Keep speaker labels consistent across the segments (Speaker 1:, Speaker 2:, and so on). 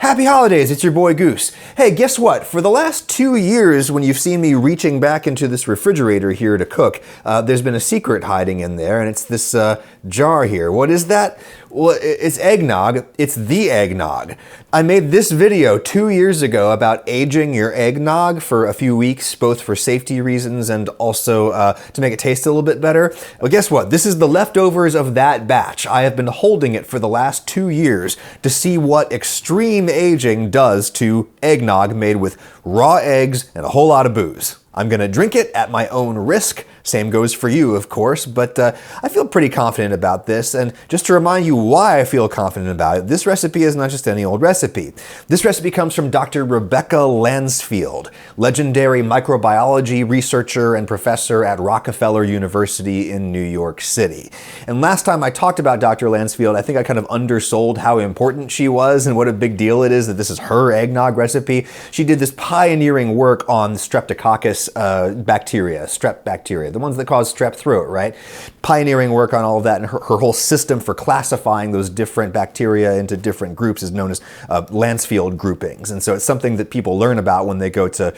Speaker 1: Happy holidays, it's your boy Goose. Hey, guess what? For the last 2 years, when you've seen me reaching back into this refrigerator here to cook, there's been a secret hiding in there, and it's this jar here. What is that? Well, it's eggnog. It's the eggnog. I made this video 2 years ago about aging your eggnog for a few weeks, both for safety reasons and also to make it taste a little bit better. Well, guess what? This is the leftovers of that batch. I have been holding it for the last 2 years to see what extreme aging does to eggnog made with raw eggs and a whole lot of booze. I'm gonna drink it at my own risk. Same goes for you, of course, but I feel pretty confident about this. And just to remind you why I feel confident about it, this recipe is not just any old recipe. This recipe comes from Dr. Rebecca Lansfield, legendary microbiology researcher and professor at Rockefeller University in New York City. And last time I talked about Dr. Lansfield, I think I kind of undersold how important she was and what a big deal it is that this is her eggnog recipe. She did this pioneering work on Streptococcus bacteria, strep bacteria, the ones that cause strep throat, right? Pioneering work on all of that, and her whole system for classifying those different bacteria into different groups is known as Lansfield groupings. And so it's something that people learn about when they go to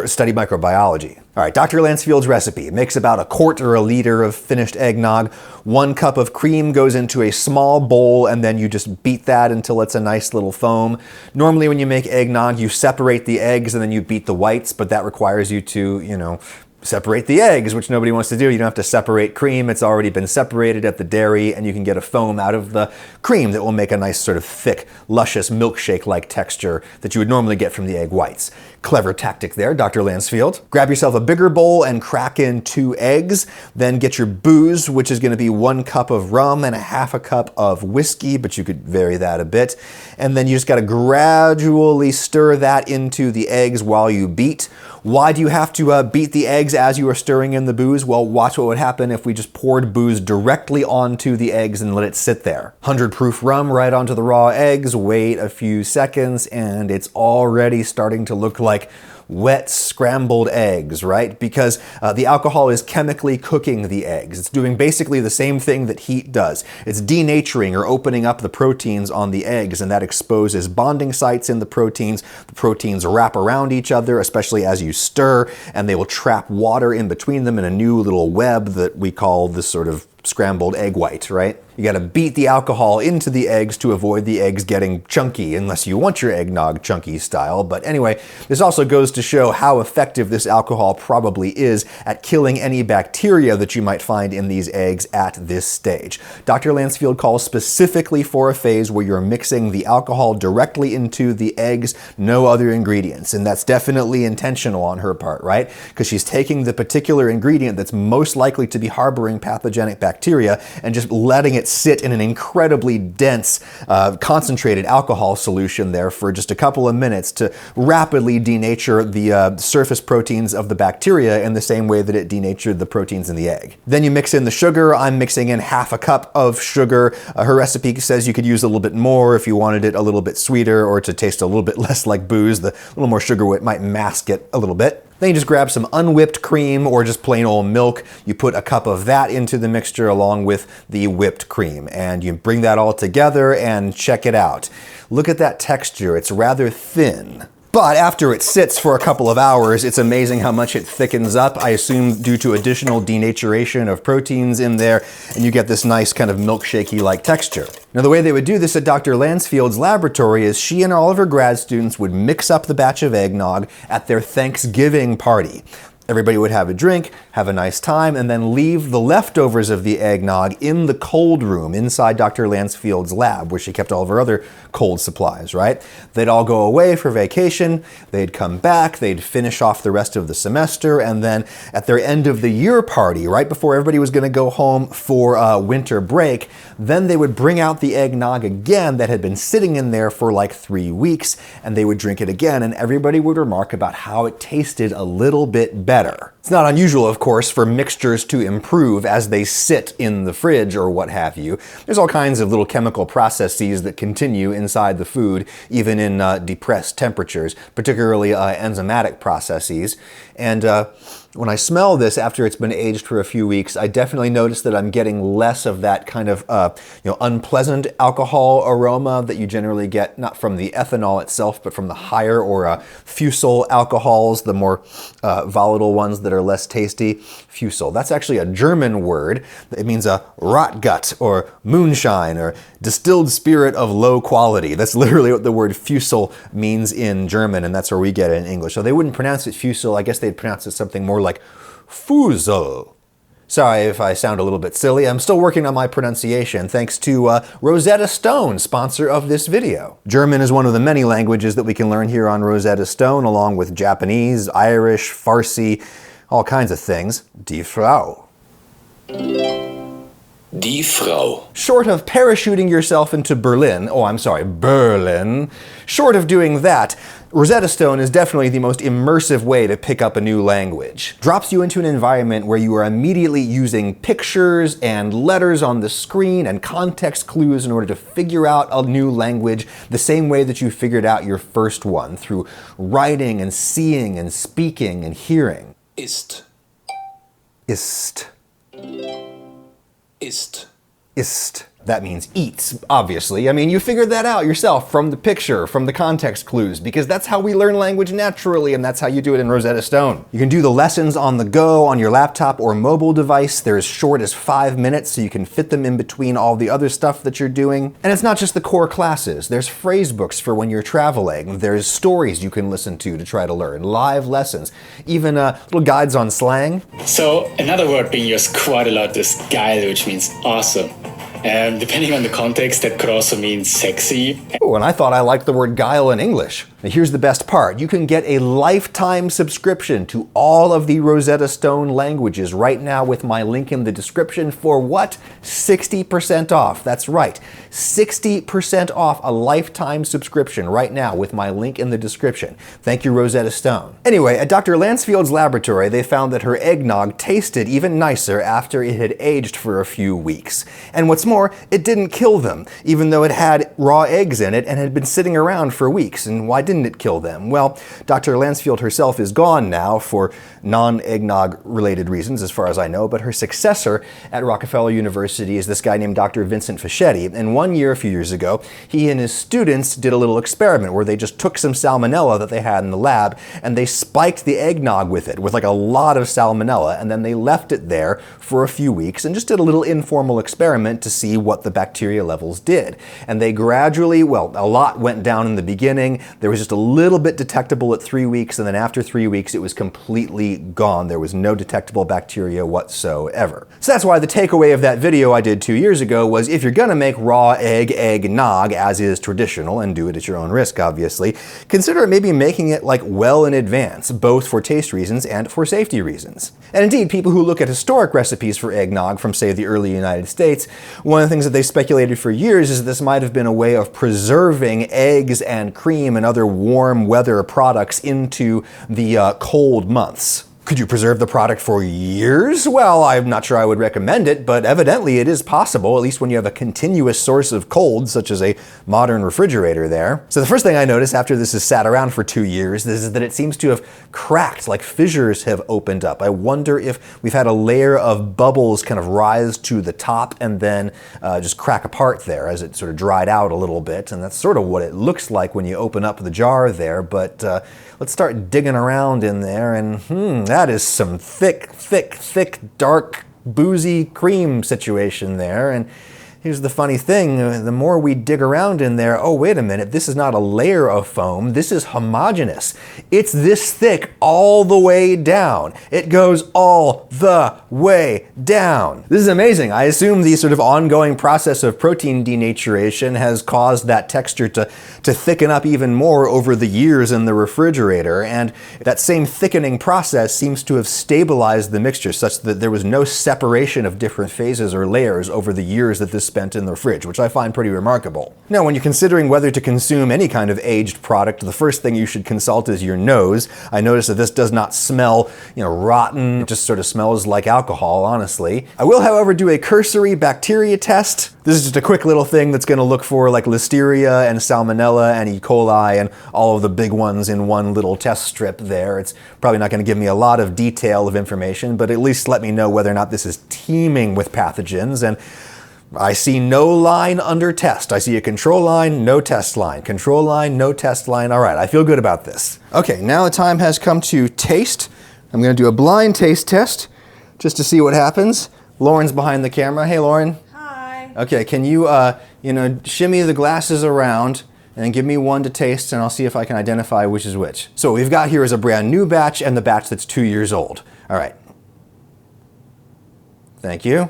Speaker 1: study microbiology. All right, Dr. Lansfield's recipe makes about a quart or a liter of finished eggnog. 1 cup of cream goes into a small bowl, and then you just beat that until it's a nice little foam. Normally when you make eggnog, you separate the eggs and then you beat the whites, but that requires you to, separate the eggs, which nobody wants to do. You don't have to separate cream. It's already been separated at the dairy, and you can get a foam out of the cream that will make a nice sort of thick, luscious milkshake-like texture that you would normally get from the egg whites. Clever tactic there, Dr. Lansfield. Grab yourself a bigger bowl and crack in 2 eggs. Then get your booze, which is going to be 1 cup of rum and a half a cup of whiskey, but you could vary that a bit. And then you just got to gradually stir that into the eggs while you beat. Why do you have to beat the eggs as you are stirring in the booze? Well, watch what would happen if we just poured booze directly onto the eggs and let it sit there. 100 proof rum right onto the raw eggs, wait a few seconds, and it's already starting to look like wet scrambled eggs, right? Because the alcohol is chemically cooking the eggs. It's doing basically the same thing that heat does. It's denaturing or opening up the proteins on the eggs, and that exposes bonding sites in the proteins. The proteins wrap around each other, especially as you stir, and they will trap water in between them in a new little web that we call this sort of scrambled egg white, right? You gotta beat the alcohol into the eggs to avoid the eggs getting chunky, unless you want your eggnog chunky style. But anyway, this also goes to show how effective this alcohol probably is at killing any bacteria that you might find in these eggs at this stage. Dr. Lansfield calls specifically for a phase where you're mixing the alcohol directly into the eggs, no other ingredients. And that's definitely intentional on her part, right? Because she's taking the particular ingredient that's most likely to be harboring pathogenic bacteria and just letting it sit in an incredibly dense, concentrated alcohol solution there for just a couple of minutes to rapidly denature the surface proteins of the bacteria in the same way that it denatured the proteins in the egg. Then you mix in the sugar. I'm mixing in half a cup of sugar. Her recipe says you could use a little bit more if you wanted it a little bit sweeter or to taste a little bit less like booze. The little more sugar might mask it a little bit. Then you just grab some unwhipped cream or just plain old milk. You put a cup of that into the mixture along with the whipped cream, and you bring that all together and check it out. Look at that texture. It's rather thin. But after it sits for a couple of hours, it's amazing how much it thickens up, I assume due to additional denaturation of proteins in there, and you get this nice kind of milkshakey-like texture. Now, the way they would do this at Dr. Lansfield's laboratory is she and all of her grad students would mix up the batch of eggnog at their Thanksgiving party. Everybody would have a drink, have a nice time, and then leave the leftovers of the eggnog in the cold room inside Dr. Lansfield's lab, where she kept all of her other cold supplies, right? They'd all go away for vacation, they'd come back, they'd finish off the rest of the semester, and then at their end of the year party, right before everybody was gonna go home for winter break, then they would bring out the eggnog again that had been sitting in there for like 3 weeks, and they would drink it again, and everybody would remark about how it tasted a little bit better. It's not unusual, of course, for mixtures to improve as they sit in the fridge or what have you. There's all kinds of little chemical processes that continue inside the food, even in depressed temperatures, particularly enzymatic processes. And When I smell this after it's been aged for a few weeks, I definitely notice that I'm getting less of that kind of unpleasant alcohol aroma that you generally get, not from the ethanol itself, but from the higher or fusel alcohols, the more volatile ones that are less tasty. Fusel, that's actually a German word. It means a rot gut or moonshine or distilled spirit of low quality. That's literally what the word fusel means in German, and that's where we get it in English. So they wouldn't pronounce it fusel. I guess they'd pronounce it something more like fusel. Sorry if I sound a little bit silly. I'm still working on my pronunciation, thanks to Rosetta Stone, sponsor of this video. German is one of the many languages that we can learn here on Rosetta Stone, along with Japanese, Irish, Farsi, all kinds of things. Die Frau.
Speaker 2: Die Frau.
Speaker 1: Short of parachuting yourself into Berlin, short of doing that, Rosetta Stone is definitely the most immersive way to pick up a new language. Drops you into an environment where you are immediately using pictures and letters on the screen and context clues in order to figure out a new language the same way that you figured out your first one, through writing and seeing and speaking and hearing.
Speaker 2: Ist.
Speaker 1: Ist.
Speaker 2: Ist.
Speaker 1: Ist. That means eats, obviously. I mean, you figured that out yourself from the picture, from the context clues, because that's how we learn language naturally, and that's how you do it in Rosetta Stone. You can do the lessons on the go, on your laptop or mobile device. They're as short as 5 minutes, so you can fit them in between all the other stuff that you're doing. And it's not just the core classes. There's phrase books for when you're traveling. There's stories you can listen to try to learn, live lessons, even little guides on slang.
Speaker 3: So another word being used quite a lot is geil, which means awesome. Depending on the context, that could also mean sexy.
Speaker 1: Oh, and I thought I liked the word guile in English. Now here's the best part. You can get a lifetime subscription to all of the Rosetta Stone languages right now with my link in the description for what? 60% off. That's right. 60% off a lifetime subscription right now with my link in the description. Thank you, Rosetta Stone. Anyway, at Dr. Lansfield's laboratory, they found that her eggnog tasted even nicer after it had aged for a few weeks. And what's more, it didn't kill them, even though it had raw eggs in it and had been sitting around for weeks. And why didn't it kill them? Well, Dr. Lansfield herself is gone now for non-eggnog related reasons, as far as I know, but her successor at Rockefeller University is this guy named Dr. Vincent Fischetti. And one year, a few years ago, he and his students did a little experiment where they just took some salmonella that they had in the lab and they spiked the eggnog with it, with like a lot of salmonella, and then they left it there for a few weeks and just did a little informal experiment to see what the bacteria levels did. And they gradually, well, a lot went down in the beginning. There was just a little bit detectable at 3 weeks, and then after 3 weeks it was completely gone. There was no detectable bacteria whatsoever. So that's why the takeaway of that video I did 2 years ago was, if you're gonna make raw eggnog, as is traditional, and do it at your own risk obviously, consider maybe making it like well in advance, both for taste reasons and for safety reasons. And indeed, people who look at historic recipes for eggnog from, say, the early United States, one of the things that they speculated for years is that this might have been a way of preserving eggs and cream and other warm weather products into the cold months. Could you preserve the product for years? Well, I'm not sure I would recommend it, but evidently it is possible, at least when you have a continuous source of cold, such as a modern refrigerator there. So the first thing I noticed after this has sat around for 2 years is that it seems to have cracked, like fissures have opened up. I wonder if we've had a layer of bubbles kind of rise to the top and then just crack apart there as it sort of dried out a little bit. And that's sort of what it looks like when you open up the jar there. But let's start digging around in there, and that is some thick, dark, boozy cream situation there. And here's the funny thing, the more we dig around in there, oh, wait a minute, this is not a layer of foam, this is homogeneous. It's this thick all the way down. It goes all the way down. This is amazing. I assume the sort of ongoing process of protein denaturation has caused that texture to thicken up even more over the years in the refrigerator, and that same thickening process seems to have stabilized the mixture such that there was no separation of different phases or layers over the years that this spent in the fridge, which I find pretty remarkable. Now, when you're considering whether to consume any kind of aged product, the first thing you should consult is your nose. I notice that this does not smell, rotten. It just sort of smells like alcohol, honestly. I will, however, do a cursory bacteria test. This is just a quick little thing that's going to look for like Listeria and Salmonella and E. coli and all of the big ones in one little test strip there. It's probably not going to give me a lot of detail of information, but at least let me know whether or not this is teeming with pathogens. And I see no line under test. I see a control line, no test line. Control line, no test line. All right, I feel good about this. Okay, now the time has come to taste. I'm going to do a blind taste test just to see what happens. Lauren's behind the camera. Hey, Lauren.
Speaker 2: Hi.
Speaker 1: Okay, can you, shimmy the glasses around and give me one to taste, and I'll see if I can identify which is which. So what we've got here is a brand new batch and the batch that's 2 years old. All right. Thank you.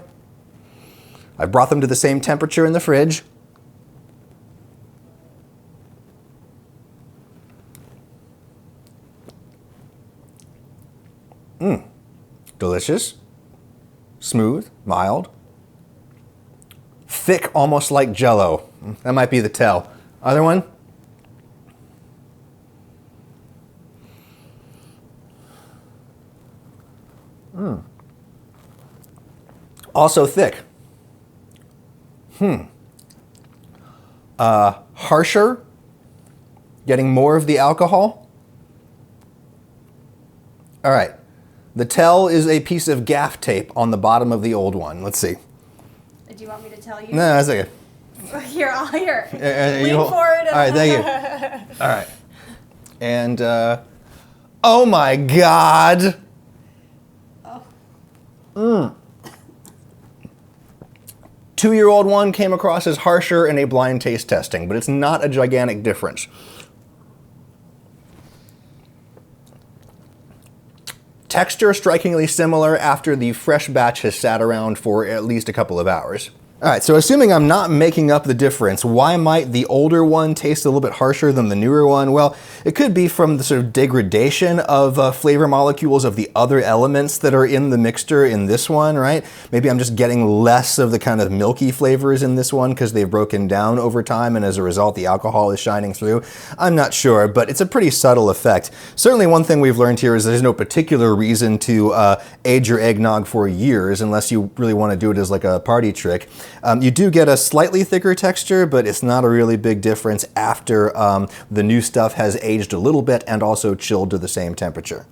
Speaker 1: I brought them to the same temperature in the fridge. Delicious. Smooth, mild. Thick, almost like Jell-O. That might be the tell. Other one? Also thick. Harsher. Getting more of the alcohol. All right. The tell is a piece of gaff tape on the bottom of the old one. Let's see.
Speaker 2: Do you want me to tell you?
Speaker 1: No, that's okay.
Speaker 2: Here, I'll hear.
Speaker 1: Lean
Speaker 2: forward.
Speaker 1: All right, thank you. All right. And, oh my God.
Speaker 2: Oh.
Speaker 1: 2-year-old one came across as harsher in a blind taste testing, but it's not a gigantic difference. Texture strikingly similar after the fresh batch has sat around for at least a couple of hours. All right, so assuming I'm not making up the difference, why might the older one taste a little bit harsher than the newer one? Well, it could be from the sort of degradation of flavor molecules of the other elements that are in the mixture in this one, right? Maybe I'm just getting less of the kind of milky flavors in this one because they've broken down over time, and as a result, the alcohol is shining through. I'm not sure, but it's a pretty subtle effect. Certainly one thing we've learned here is there's no particular reason to age your eggnog for years unless you really want to do it as like a party trick. You do get a slightly thicker texture, but it's not a really big difference after the new stuff has aged a little bit and also chilled to the same temperature.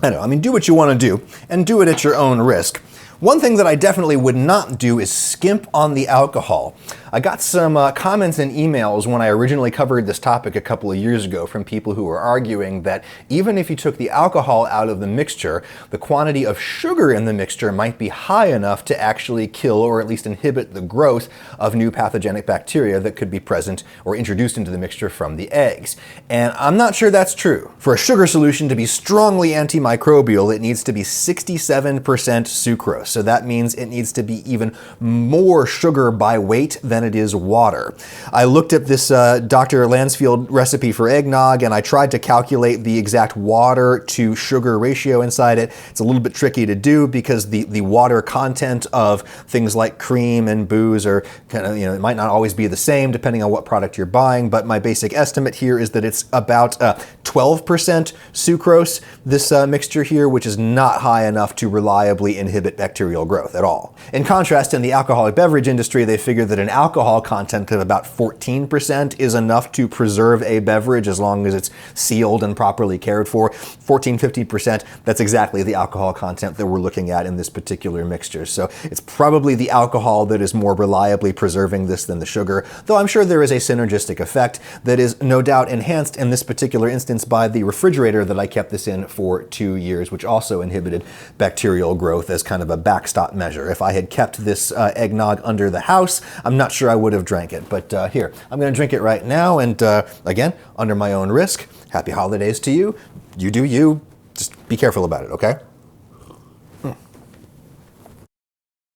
Speaker 1: I don't know, do what you want to do, and do it at your own risk. One thing that I definitely would not do is skimp on the alcohol. I got some comments and emails when I originally covered this topic a couple of years ago from people who were arguing that even if you took the alcohol out of the mixture, the quantity of sugar in the mixture might be high enough to actually kill or at least inhibit the growth of new pathogenic bacteria that could be present or introduced into the mixture from the eggs. And I'm not sure that's true. For a sugar solution to be strongly antimicrobial, it needs to be 67% sucrose. So that means it needs to be even more sugar by weight than it is water. I looked at this Dr. Lansfield recipe for eggnog, and I tried to calculate the exact water to sugar ratio inside it. It's a little bit tricky to do because the water content of things like cream and booze are kind of, it might not always be the same depending on what product you're buying, but my basic estimate here is that it's about 12% sucrose, this mixture here, which is not high enough to reliably inhibit bacterial growth at all. In contrast, in the alcoholic beverage industry, they figure that an alcohol content of about 14% is enough to preserve a beverage as long as it's sealed and properly cared for. 14-15%, that's exactly the alcohol content that we're looking at in this particular mixture. So it's probably the alcohol that is more reliably preserving this than the sugar, though I'm sure there is a synergistic effect that is no doubt enhanced in this particular instance by the refrigerator that I kept this in for 2 years, which also inhibited bacterial growth as kind of a backstop measure. If I had kept this eggnog under the house, I'm not sure I would have drank it, but here, I'm going to drink it right now, and again, under my own risk. Happy holidays to you. You do you. Just be careful about it, okay?